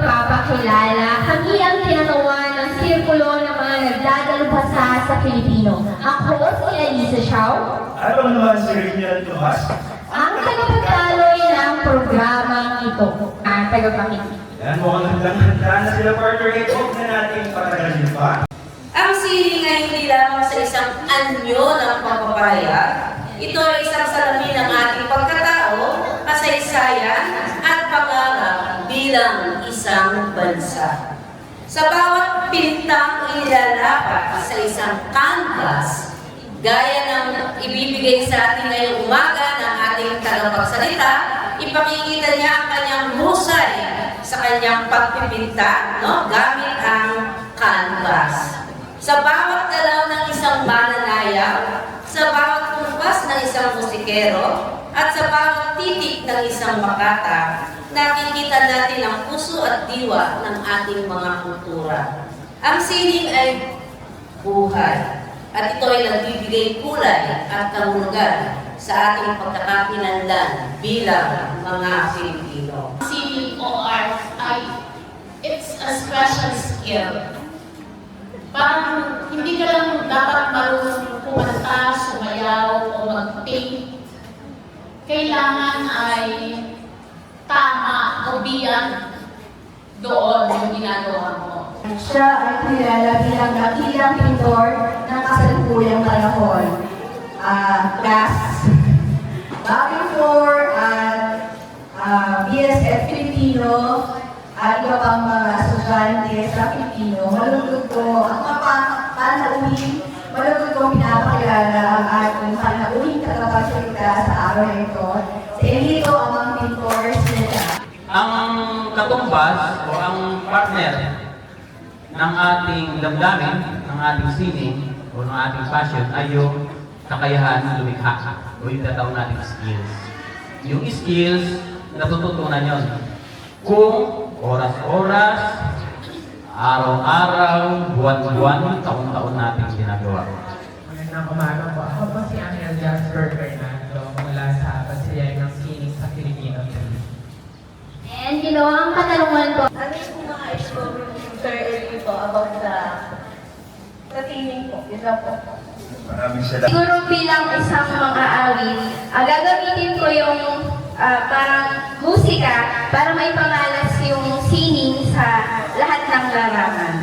pagpapakilala, kami ang tinatuan ng sirkulo ng mga nagdadalubhasa sa Pilipino. Ako si Elisa Xiao. Ano naman si Ricky Tomas? Ang tagapagdaloy ng programang ito. Ang tagapakinig. Yan, mukhang handa na sila partner. Huwag na natin patagalin pa. Ang sining ay hindi lamang sa isang anyo ng pagpapahayag. Ito ay isang salamin ng ating pagkatao, kasaysayan, at pangarap bilang isang bansa. Sa bawat pintang ilalapat sa isang canvas, gaya ng ibibigay sa atin ngayong umaga ng ating tagapagsalita, ipakikita niya ang kanyang husay sa kanyang pagpipinta, gamit ang canvas. Sa bawat galaw ng isang mananayaw, sa bawat kumpas ng isang musikero, at sa bawat titik ng isang makata, nakikita natin ang puso at diwa ng ating mga kultura. Ang sining ay buhay, at ito ay nagbibigay kulay at kahulugan sa ating pagkakakilanlan bilang mga Pilipino. Sining o art ay it's a special skill. Parang hindi ka lang dapat marunong kumanta, sumayaw, o mag-paint. Kailangan ay tama o biyan doon yung ginagawa mo. Siya ay kilala bilang dakilang pintor ng kasalukuyang panahon. Class Bobby Floor at BSF Filipino at iba pang mga estudyante sa Pilipino. Malugod ko ang mga panauhin, malugod ko pinapakilala ang ating panauhin tagapagsalita sa araw na ito. Si Elito ang mga mentors nila. Ang katumbas o ang partner ng ating damdamin, ng ating sining o ng ating passion ay yung kakayahan na lumikha o yung tatawag nating skills. Yung skills, natututunan yon kung oras-oras, araw-araw, buwan-buwan, taon-taon natin ginagawa. Magandang umaga po. Ako po si Angel Jasper Fernando mula sa Pagsayaw ng Sining sa Pilipino. And ang katanungan ko, Ano yung mga exposure ng Sir Elito about sa sining po? Yun lang po. Maraming salamat. siguro bilang isang mga awit, gagamitin ko yung parang musika para may pangalas yung sining sa lahat ng larawan.